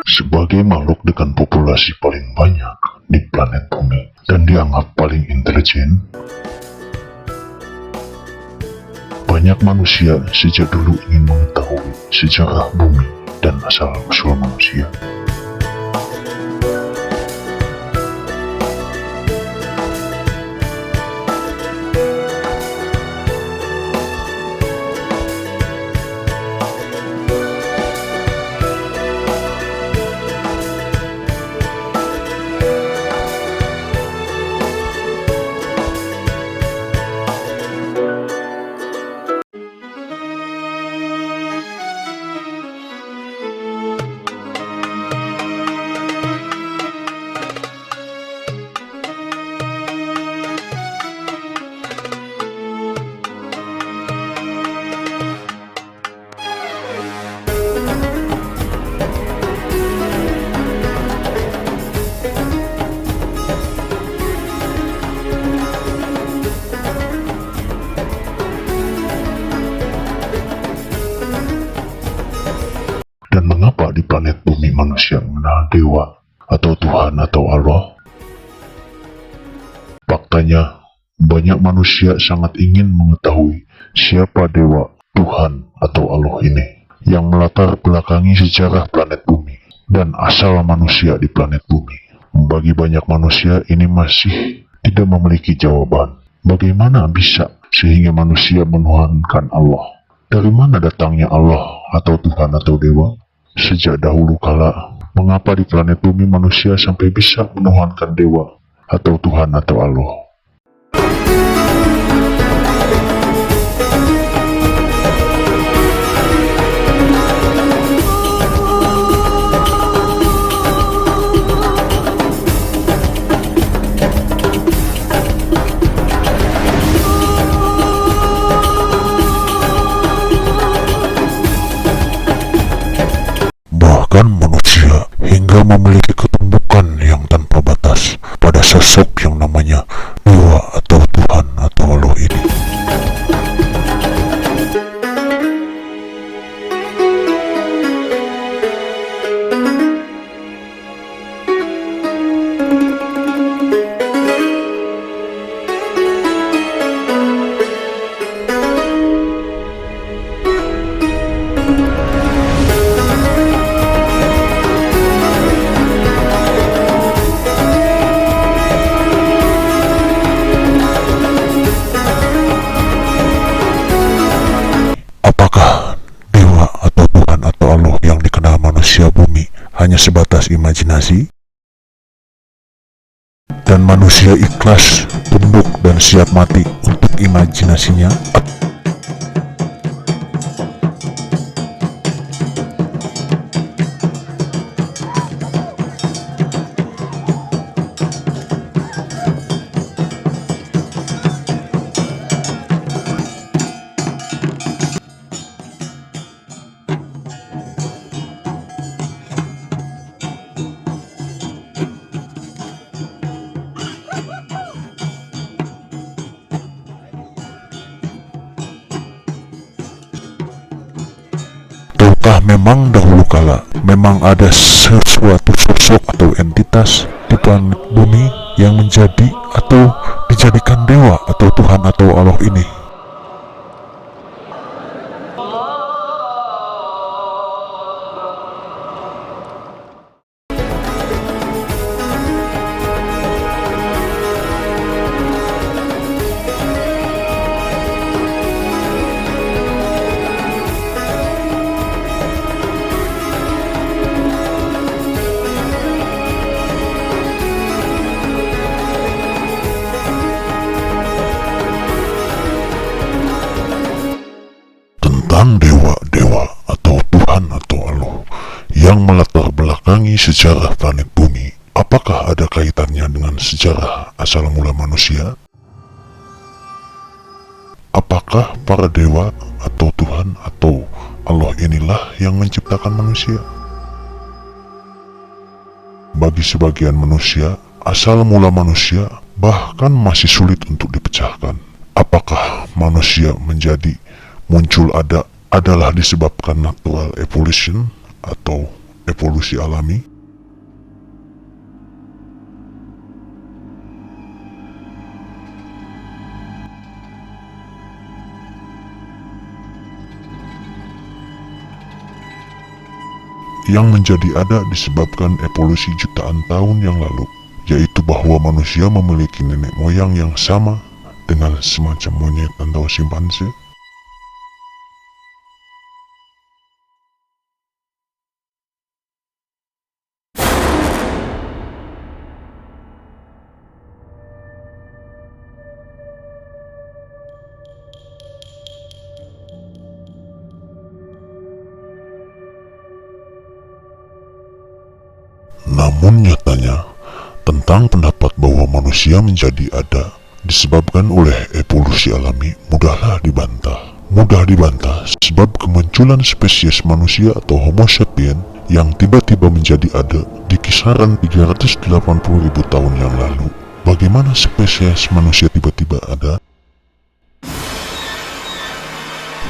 Sebagai makhluk dengan populasi paling banyak di planet bumi dan dianggap paling intelijen, banyak manusia sejak dulu ingin mengetahui sejarah bumi dan asal-usul manusia. Dan mengapa di planet bumi manusia mengenal dewa atau Tuhan atau Allah? Faktanya, banyak manusia sangat ingin mengetahui siapa dewa, Tuhan atau Allah ini yang melatar belakangi sejarah planet bumi dan asal manusia di planet bumi. Bagi banyak manusia ini masih tidak memiliki jawaban. Bagaimana bisa sehingga manusia menuhankan Allah? Dari mana datangnya Allah atau Tuhan atau Dewa? Sejak dahulu kala, mengapa di planet bumi manusia sampai bisa menuhankan Dewa atau Tuhan atau Allah? Bahkan manusia hingga memiliki ketumbukan yang tanpa batas pada sosok yang namanya Dewa atau Tuhan atau Allah ini. Apakah Dewa atau Tuhan atau Allah yang dikenal manusia bumi hanya sebatas imajinasi? Dan manusia ikhlas, tunduk dan siap mati untuk imajinasinya? Ataukah memang dahulu kala memang ada sesuatu sosok atau entitas di planet bumi yang menjadi atau dijadikan dewa atau Tuhan atau Allah ini? Tentang dewa-dewa atau Tuhan atau Allah yang melatar belakangi sejarah planet bumi, apakah ada kaitannya dengan sejarah asal mula manusia? Apakah para dewa atau Tuhan atau Allah inilah yang menciptakan manusia? Bagi sebagian manusia, asal mula manusia bahkan masih sulit untuk dipecahkan. Apakah manusia muncul adalah disebabkan natural evolution atau evolusi alami? Yang menjadi ada disebabkan evolusi jutaan tahun yang lalu, yaitu bahwa manusia memiliki nenek moyang yang sama dengan semacam monyet atau simpanse. Namun nyatanya, tentang pendapat bahwa manusia menjadi ada disebabkan oleh evolusi alami mudahlah dibantah. Mudah dibantah sebab kemunculan spesies manusia atau Homo sapien yang tiba-tiba menjadi ada di kisaran 380.000 tahun yang lalu. Bagaimana spesies manusia tiba-tiba ada?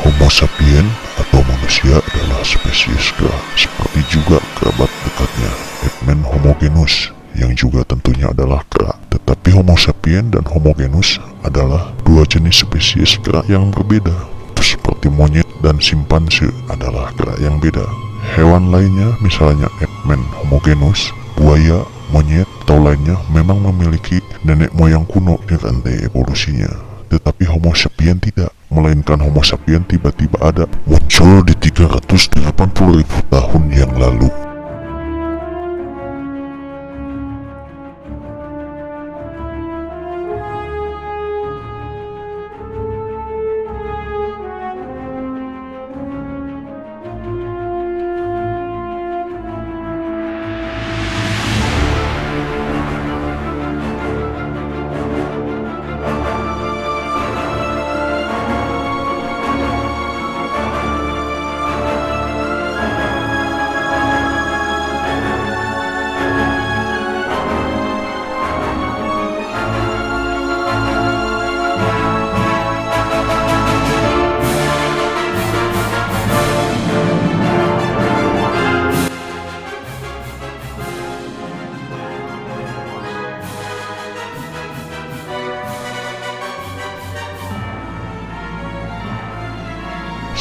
Homo sapien atau manusia adalah spesies kera, seperti juga kerabat dekatnya Eggman Homo genus yang juga tentunya adalah kera. Tetapi Homo sapien dan Homo genus adalah dua jenis spesies kera yang berbeda. Seperti monyet dan simpanse adalah kera yang beda. Hewan lainnya misalnya Eggman Homo genus, buaya, monyet atau lainnya memang memiliki nenek moyang kuno di rantai evolusinya. Tetapi Homo sapien tidak, melainkan Homo sapien tiba-tiba ada, muncul di 380.000 tahun yang lalu.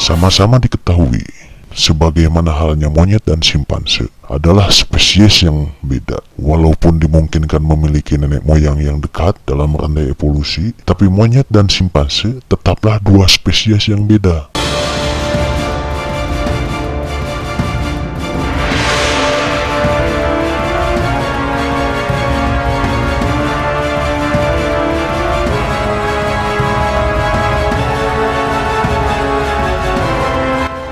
Sama-sama diketahui, sebagaimana halnya monyet dan simpanse adalah spesies yang beda. Walaupun dimungkinkan memiliki nenek moyang yang dekat dalam rantai evolusi, tapi monyet dan simpanse tetaplah dua spesies yang beda.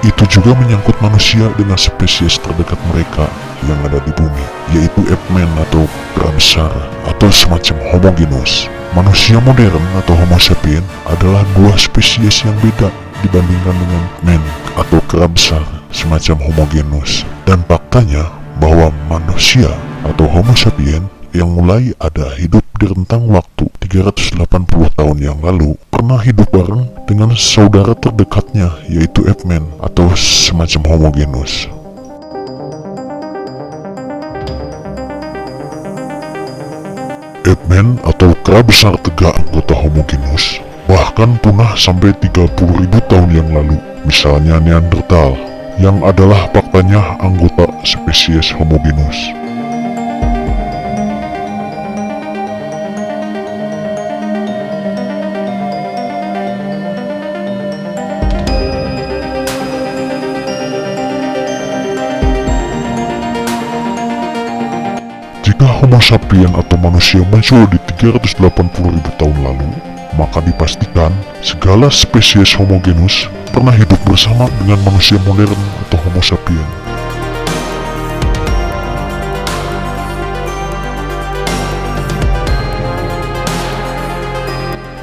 Itu juga menyangkut manusia dengan spesies terdekat mereka yang ada di bumi, yaitu Eggman atau kera besar atau semacam Homo genus. Manusia modern atau Homo sapien adalah dua spesies yang beda dibandingkan dengan Eggman atau kera besar semacam Homo genus. Dan faktanya bahwa manusia atau Homo sapien yang mulai ada hidup di rentang waktu 380 tahun yang lalu pernah hidup bareng dengan saudara terdekatnya yaitu Eggman atau semacam Homo genus. Eggman atau kera besar tegak anggota Homo genus bahkan punah sampai 30.000 tahun yang lalu. Misalnya Neanderthal yang adalah faktanya anggota spesies Homo genus. Jika Homo sapien atau manusia muncul di 380.000 tahun lalu, maka dipastikan segala spesies Homo genus pernah hidup bersama dengan manusia modern atau Homo sapien.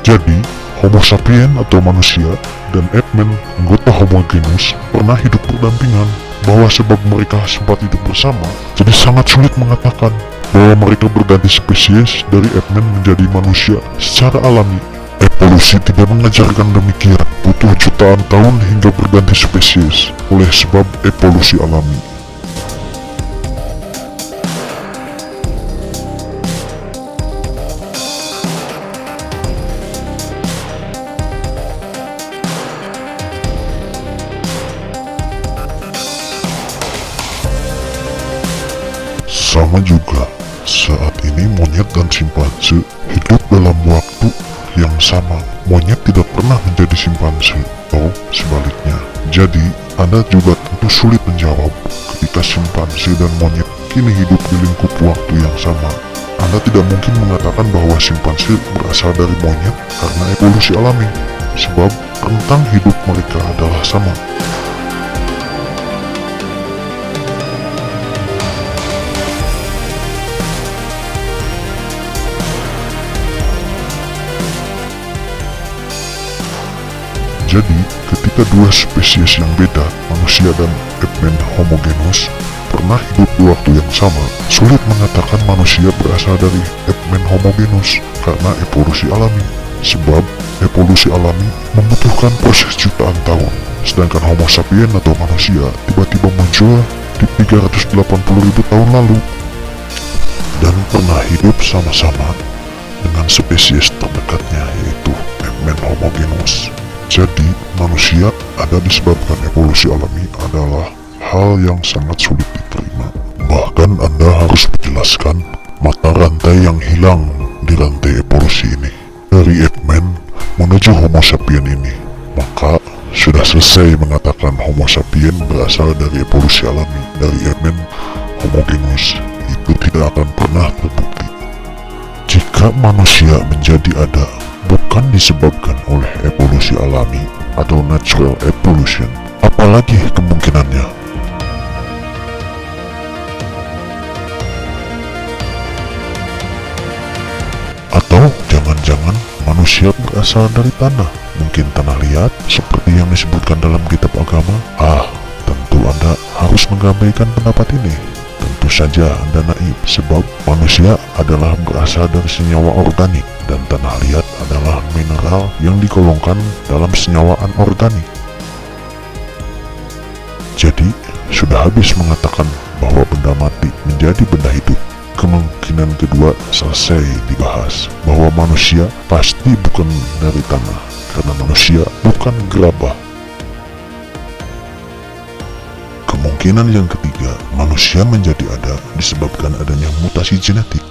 Jadi, Homo sapien atau manusia dan Eggman anggota Homo genus pernah hidup berdampingan. Bahwa sebab mereka sempat hidup bersama, jadi sangat sulit mengatakan bahwa mereka berganti spesies dari Eggman menjadi manusia secara alami. Evolusi tidak mengajarkan demikian, butuh jutaan tahun hingga berganti spesies oleh sebab evolusi alami. Sama juga, saat ini monyet dan simpanse hidup dalam waktu yang sama. Monyet tidak pernah menjadi simpanse, atau sebaliknya. Jadi, Anda juga tentu sulit menjawab ketika simpanse dan monyet kini hidup di lingkup waktu yang sama. Anda tidak mungkin mengatakan bahwa simpanse berasal dari monyet karena evolusi alami, sebab rentang hidup mereka adalah sama. Jadi, ketika dua spesies yang beda, manusia dan Eggman homogenus, pernah hidup di waktu yang sama, sulit mengatakan manusia berasal dari Eggman homogenus karena evolusi alami. Sebab, evolusi alami membutuhkan proses jutaan tahun, sedangkan Homo sapien atau manusia tiba-tiba muncul di 380.000 tahun lalu, dan pernah hidup sama-sama dengan spesies terdekatnya yaitu Eggman homogenus. Jadi, manusia ada disebabkan evolusi alami adalah hal yang sangat sulit diterima. Bahkan Anda harus menjelaskan mata rantai yang hilang di rantai evolusi ini. Dari Eggman menuju Homo sapien ini, maka sudah selesai mengatakan Homo sapien berasal dari evolusi alami. Dari Eggman homogenus, itu tidak akan pernah terbukti. Jika manusia menjadi ada bukan disebabkan oleh evolusi alami atau natural evolution, apalagi kemungkinannya? Atau jangan-jangan manusia berasal dari tanah, mungkin tanah liat seperti yang disebutkan dalam kitab agama? Tentu Anda harus mengabaikan pendapat ini. Tentu saja Anda naif, sebab manusia adalah berasal dari senyawa organik dan tanah liat adalah mineral yang digolongkan dalam senyawa anorganik. Jadi, sudah habis mengatakan bahwa benda mati menjadi benda hidup. Kemungkinan kedua selesai dibahas, bahwa manusia pasti bukan dari tanah, karena manusia bukan gerabah. Kemungkinan yang ketiga, manusia menjadi ada disebabkan adanya mutasi genetik.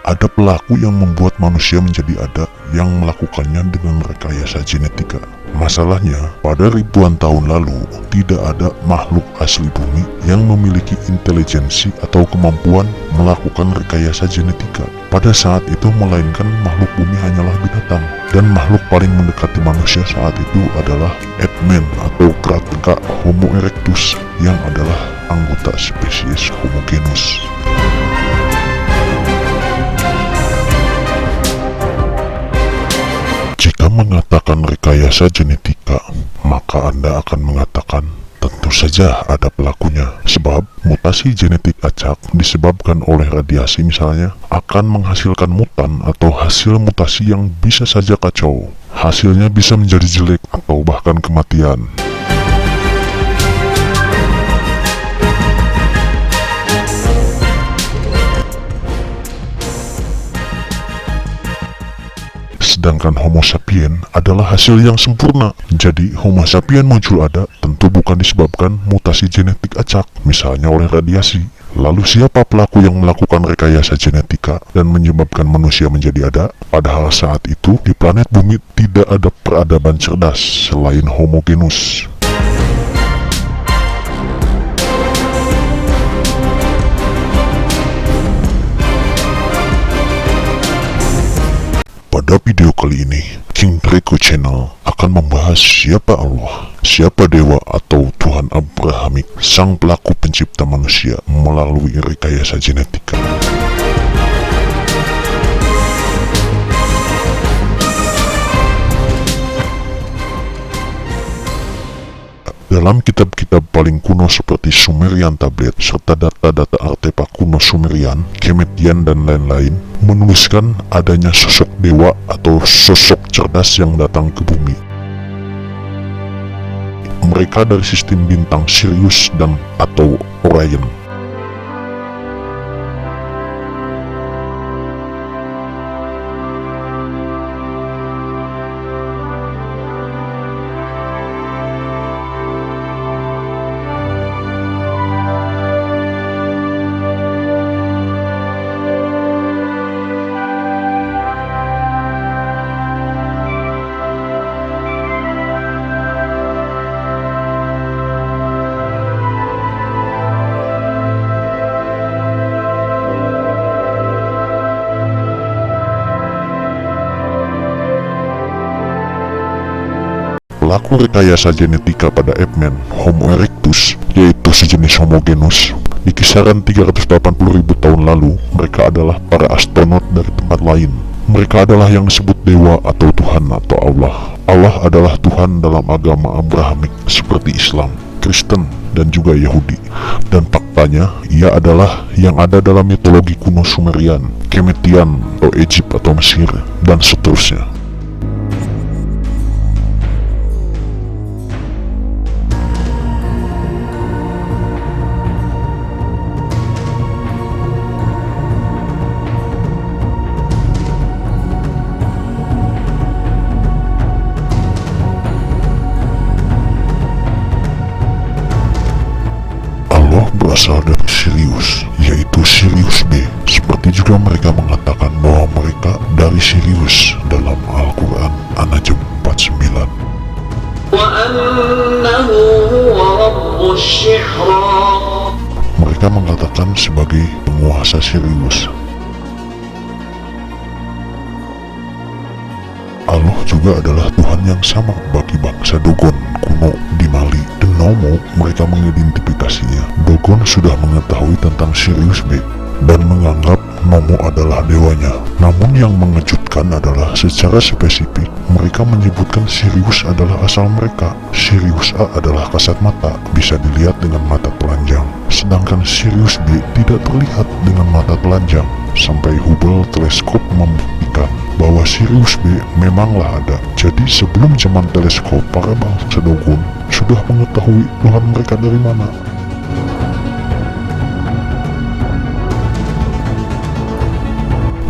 Ada pelaku yang membuat manusia menjadi ada yang melakukannya dengan rekayasa genetika. Masalahnya, pada ribuan tahun lalu, tidak ada makhluk asli bumi yang memiliki intelijensi atau kemampuan melakukan rekayasa genetika. Pada saat itu, melainkan makhluk bumi hanyalah binatang. Dan makhluk paling mendekati manusia saat itu adalah Eggman atau kera Homo erectus yang adalah anggota spesies Homo genus. Jika mengatakan rekayasa genetika, maka Anda akan mengatakan tentu saja ada pelakunya, sebab mutasi genetik acak disebabkan oleh radiasi misalnya akan menghasilkan mutan atau hasil mutasi yang bisa saja kacau. Hasilnya bisa menjadi jelek atau bahkan kematian. Sedangkan Homo sapien adalah hasil yang sempurna. Jadi Homo sapien muncul ada tentu bukan disebabkan mutasi genetik acak, misalnya oleh radiasi. Lalu siapa pelaku yang melakukan rekayasa genetika dan menyebabkan manusia menjadi ada? Padahal saat itu di planet bumi tidak ada peradaban cerdas selain Homo genus. Pada video kali ini, King Draco Channel akan membahas siapa Allah, siapa Dewa atau Tuhan Abrahamik, sang pelaku pencipta manusia melalui rekayasa genetika. Dalam kitab-kitab paling kuno seperti Sumerian Tablet serta data-data artefak kuno Sumerian, Kemetian dan lain-lain, menuliskan adanya sosok dewa atau sosok cerdas yang datang ke bumi. mereka dari sistem bintang Sirius dan atau Orion. Pelaku rekayasa genetika pada Eggman, Homo erectus, yaitu sejenis Homo genus, di kisaran 380.000 tahun lalu, mereka adalah para astronot dari tempat lain. Mereka adalah yang disebut dewa atau Tuhan atau Allah. Allah adalah Tuhan dalam agama Abrahamik seperti Islam, Kristen, dan juga Yahudi. Dan faktanya, ia adalah yang ada dalam mitologi kuno Sumerian, Kemetian, atau Egypt atau Mesir, dan seterusnya. Berasal dari Sirius, yaitu Sirius B. Seperti juga mereka mengatakan bahwa mereka dari Sirius dalam Al-Quran An-Najm 49. Mereka mengatakan sebagai penguasa Sirius. Allah juga adalah Tuhan yang sama bagi bangsa Dogon kuno di Mali dan Nomo. Mereka mengidentifikasinya. Dogon sudah mengetahui tentang Sirius B dan menganggap Nomo adalah dewanya. Namun yang mengejutkan adalah secara spesifik mereka menyebutkan Sirius adalah asal mereka. Sirius A adalah kasat mata, bisa dilihat dengan mata telanjang, sedangkan Sirius B tidak terlihat dengan mata telanjang. Sampai Hubble teleskop membuktikan bahwa Sirius B memanglah ada. Jadi sebelum zaman teleskop, para bangsa Dogon sudah mengetahui Tuhan mereka dari mana.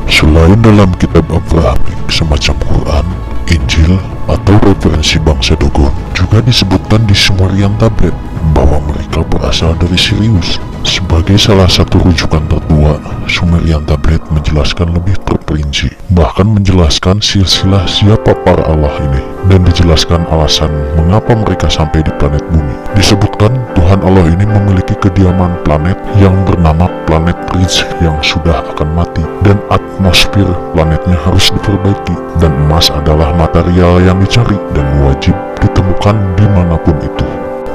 Selain dalam kitab Abrahamik semacam Quran, Injil, atau referensi bangsa Dogon, juga disebutkan di Sumerian Tablet bahwa mereka berasal dari Sirius. Sebagai salah satu rujukan tertua, Sumerian Tablet menjelaskan lebih terperinci, bahkan menjelaskan silsilah siapa para Allah ini, dan dijelaskan alasan mengapa mereka sampai di planet bumi. Disebutkan Tuhan Allah ini memiliki kediaman planet yang bernama planet Ridge yang sudah akan mati, dan atmosfer planetnya harus diperbaiki, dan emas adalah material yang dicari dan wajib ditemukan dimanapun itu.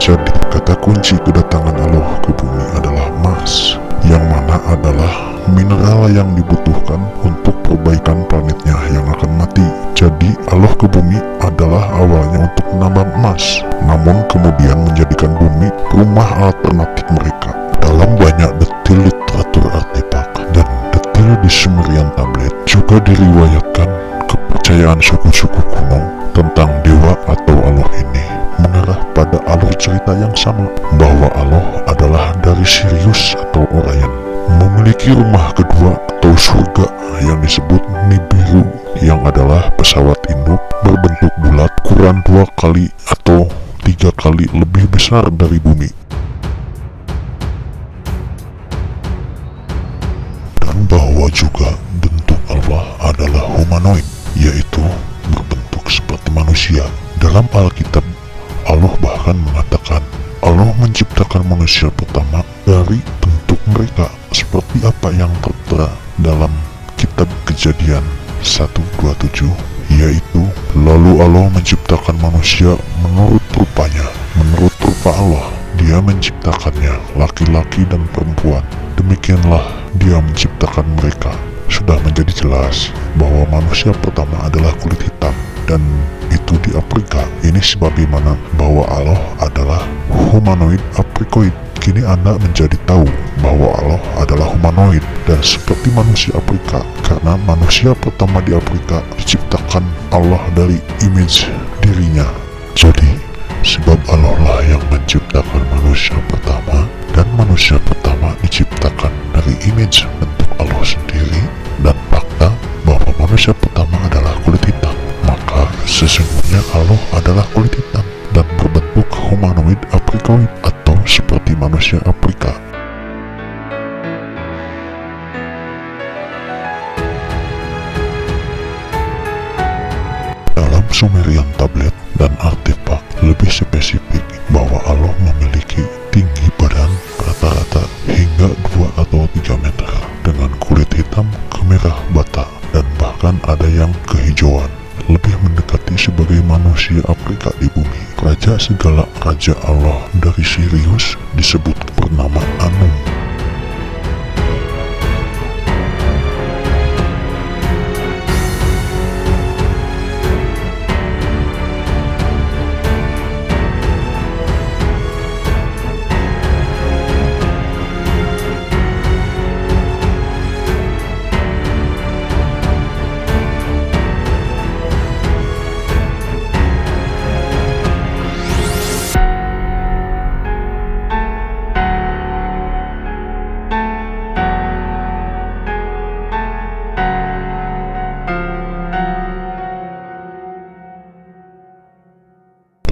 Jadi kata kunci kedatangan Allah ke bumi adalah emas, yang mana adalah mineral yang dibutuhkan untuk perbaikan planetnya yang akan mati. Jadi Allah ke bumi adalah awalnya untuk menambang emas, namun kemudian menjadikan bumi rumah alternatif mereka. Dalam banyak detail literatur artefak dan detail di Sumerian Tablet juga diriwayatkan kepercayaan suku-suku kuno tentang dewa atau Allah ini mengarah pada alur cerita yang sama, bahwa Allah adalah dari Sirius atau Orion, memiliki rumah kedua atau surga yang disebut Nibiru, yang adalah pesawat induk berbentuk bulat ukuran 2 kali atau 3 kali lebih besar dari bumi, dan bahwa juga bentuk Allah adalah humanoid, yaitu berbentuk seperti manusia. Dalam Alkitab, Allah bahkan mengatakan Allah menciptakan manusia pertama dari bentuk mereka, seperti apa yang tertera dalam kitab Kejadian 1:27, yaitu lalu Allah menciptakan manusia menurut rupanya, menurut rupa Allah Dia menciptakannya, laki-laki dan perempuan, demikianlah Dia menciptakan mereka. Sudah menjadi jelas bahwa manusia pertama adalah kulit hitam, dan itu di Afrika. Ini sebagaimana bahwa Allah adalah humanoid Afrikoid. Kini Anda menjadi tahu bahwa Allah adalah humanoid dan seperti manusia Afrika, karena manusia pertama di Afrika diciptakan Allah dari image dirinya. Jadi sebab Allah lah berkulit hitam dan berbentuk humanoid aprikoid atau seperti manusia Afrika. Dalam Sumerian tablet dan artefak lebih spesifik bahwa Allah memiliki tinggi badan rata-rata hingga 2 atau 3 meter dengan kulit hitam kemerah bata dan bahkan ada yang kehijauan, lebih mendekati sebagai manusia Afrika di bumi. Raja segala raja Allah dari Sirius disebut bernama Anu.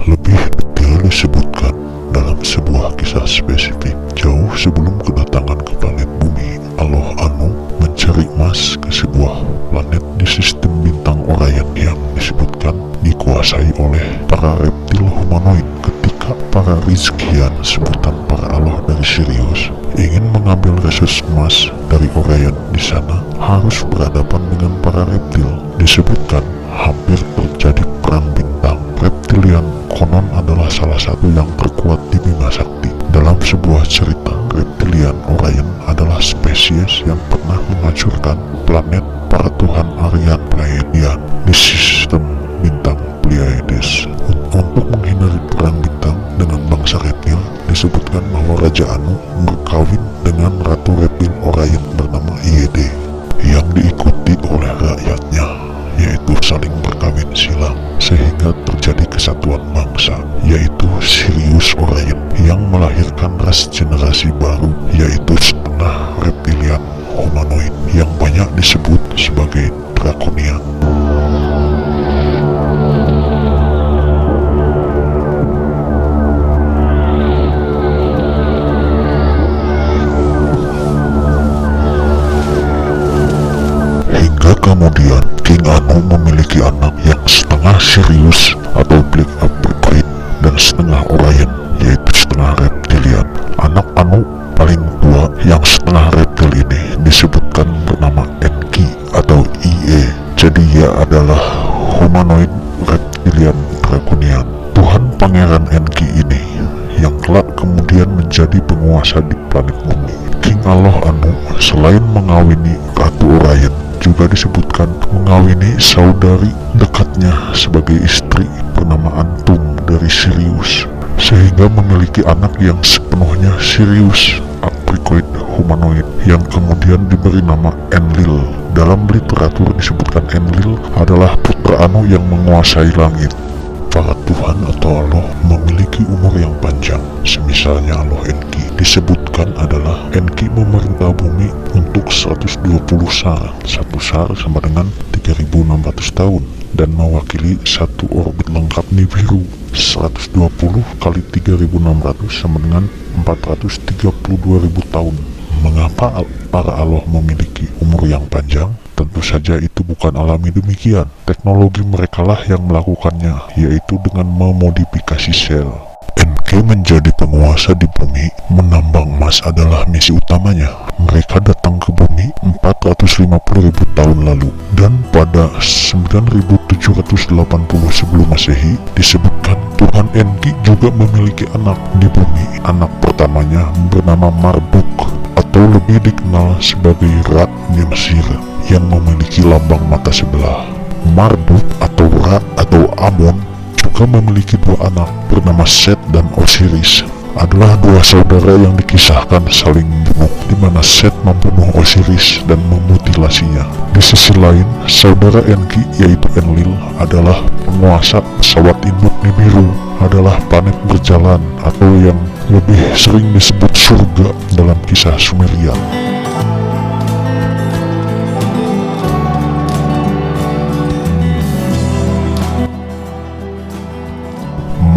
Lebih detail disebutkan dalam sebuah kisah spesifik. Jauh sebelum kedatangan ke planet bumi, Allah Anu mencari Mas ke sebuah planet di sistem bintang Orion yang disebutkan dikuasai oleh para reptil humanoid. Ketika para Rizkian, sebutan para Allah dari Sirius, ingin mengambil resource emas dari Orion, di sana harus berhadapan dengan para reptil. Disebutkan hampir terjadi perang bintang. Reptilian konon adalah salah satu yang terkuat di Bima Sakti. Dalam sebuah cerita, reptilian Orion adalah spesies yang pernah menghancurkan planet para Tuhan Aryan Pleiadian di sistem bintang Pleiades. Untuk menghindari perang bintang dengan bangsa reptil, disebutkan bahwa Raja Anu berkawin dengan Ratu Reptil Orion bernama Iede yang diikuti oleh rakyatnya, yaitu saling berkawin silang sehingga terjadi kesatuan bangsa, yaitu Sirius Orion yang melahirkan ras generasi baru, yaitu setengah reptilian humanoid yang banyak disebut sebagai Draconian. Hingga kemudian King Anu memiliki anak yang setengah Sirius atau Black Apricot dan setengah Orion, yaitu setengah reptilian. Anak Anu paling tua yang setengah reptil ini disebutkan bernama Enki atau IE. Jadi ia adalah humanoid reptilian draconian. Tuhan Pangeran Enki ini yang kelak kemudian menjadi penguasa di planet bumi. King Allah Anu selain mengawini Ratu Orion, juga disebutkan mengawini saudari dekatnya sebagai istri bernama Antum dari Sirius, sehingga memiliki anak yang sepenuhnya Sirius aprikoid humanoid yang kemudian diberi nama Enlil. Dalam literatur disebutkan Enlil adalah putra Anu yang menguasai langit. Para Tuhan atau Allah memiliki umur yang panjang. Semisalnya Allah Enki disebutkan adalah Enki memerintah bumi untuk 120 sar. Satu sar sama dengan 3600 tahun dan mewakili satu orbit lengkap Nibiru. 120 kali 3600 sama dengan 432.000 tahun. Mengapa para Allah memiliki umur yang panjang? Tentu saja itu bukan alami demikian. Teknologi merekalah yang melakukannya, yaitu dengan memodifikasi sel. NK menjadi penguasa di bumi, menambang emas adalah misi utamanya. Mereka datang ke bumi 450.000 tahun lalu, dan pada 9780 sebelum Masehi disebutkan Tuhan Enki juga memiliki anak di bumi. Anak pertamanya bernama Marduk atau lebih dikenal sebagai Ra di Mesir, yang memiliki lambang mata sebelah. Marduk atau Ra atau Amon juga memiliki dua anak bernama Set dan Osiris. Adalah dua saudara yang dikisahkan saling bunuh, di mana Set membunuh Osiris dan memutilasinya. Di sisi lain, saudara Enki yaitu Enlil adalah penguasa pesawat induk Nibiru, adalah planet berjalan atau yang lebih sering disebut surga dalam kisah Sumerian.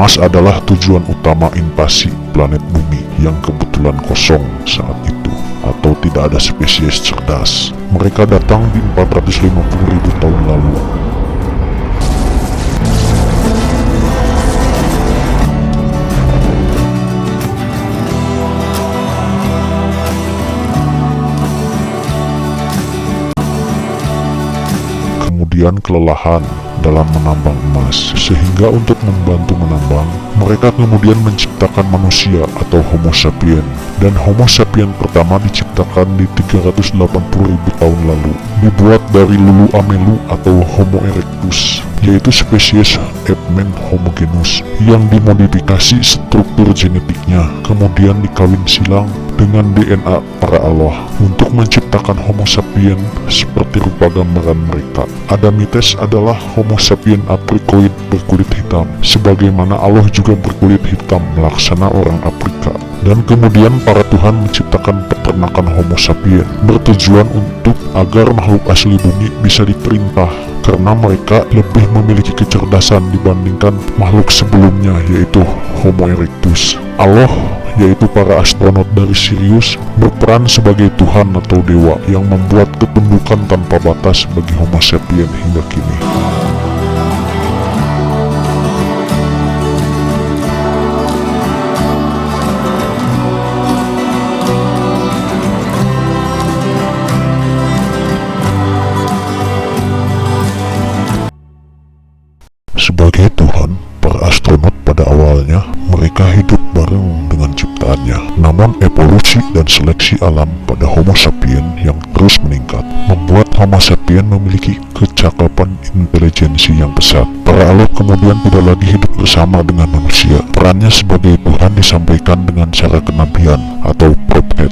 Mars adalah tujuan utama invasi planet bumi yang kebetulan kosong saat itu, atau tidak ada spesies cerdas. Mereka datang di 450.000 tahun lalu. Kemudian kelelahan dalam menambang emas, sehingga untuk membantu menambang, mereka kemudian menciptakan manusia atau Homo sapien. Dan Homo sapien pertama diciptakan di 380.000 tahun lalu, dibuat dari Lulu Amelu atau Homo erectus, yaitu spesies Eggman homogenus yang dimodifikasi struktur genetiknya, kemudian dikawin silang dengan DNA para Allah untuk menciptakan Homo sapien seperti rupa gambaran mereka. Adamites adalah Homo sapien aprikoid berkulit hitam, sebagaimana Allah juga berkulit hitam melaksana orang Afrika. Dan kemudian para Tuhan menciptakan peternakan Homo sapien, bertujuan untuk agar makhluk asli bumi bisa diperintah, karena mereka lebih memiliki kecerdasan dibandingkan makhluk sebelumnya, yaitu Homo erectus. Allah, yaitu para astronot dari Sirius, berperan sebagai Tuhan atau dewa yang membuat ketundukan tanpa batas bagi Homo sapien hingga kini. Sebagai Tuhan, para astronot pada awalnya mereka hidup bareng dengan ciptaannya. Namun evolusi dan seleksi alam pada Homo sapien yang terus meningkat membuat Homo sapien memiliki kecakapan intelijensi yang pesat. Para Allah kemudian tidak lagi hidup bersama dengan manusia. Perannya sebagai Tuhan disampaikan dengan cara kenabian atau prophet.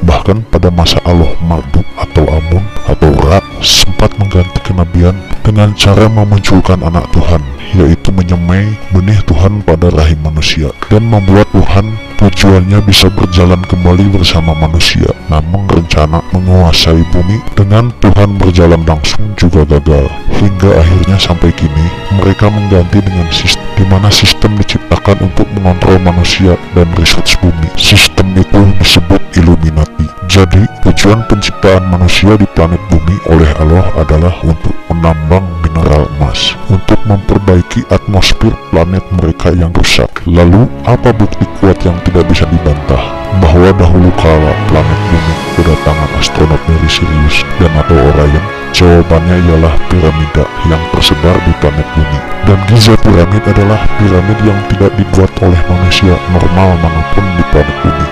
Bahkan pada masa Allah Marduk atau Amun atau Ra sempat mengganti kenabian dengan cara memunculkan anak Tuhan, yaitu menyemai benih Tuhan pada rahim manusia dan membuat Tuhan tujuannya bisa berjalan kembali bersama manusia. Namun rencana menguasai bumi dengan Tuhan berjalan langsung juga gagal, hingga akhirnya sampai kini mereka mengganti dengan sistem di mana sistem diciptakan untuk mengontrol manusia dan research bumi. Sistem itu disebut Illuminati. Jadi tujuan penciptaan manusia di planet bumi oleh Allah adalah untuk menambang mineral emas, untuk memperbaiki atmosfer planet mereka yang rusak. Lalu apa bukti kuat yang tidak bisa dibantah bahwa dahulu kala planet bumi kedatangan astronot dari Sirius dan atau Orion? Jawabannya ialah piramida yang tersebar di planet bumi. Dan Giza piramid adalah piramid yang tidak dibuat oleh manusia normal manapun di planet bumi,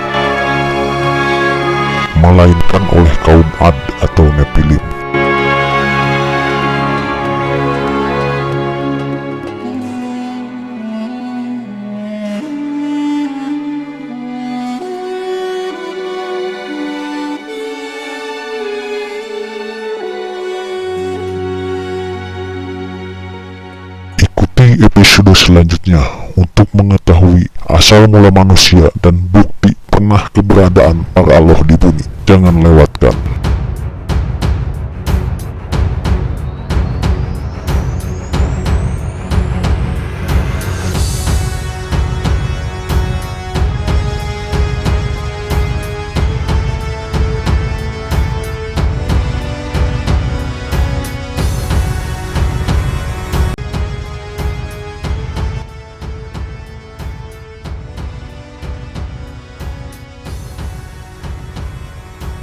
melainkan oleh kaum Ad atau Nephilim. Ikuti episode selanjutnya untuk mengetahui asal mula manusia dan bukti pernah keberadaan para Allah di bumi. Jangan lewatkan.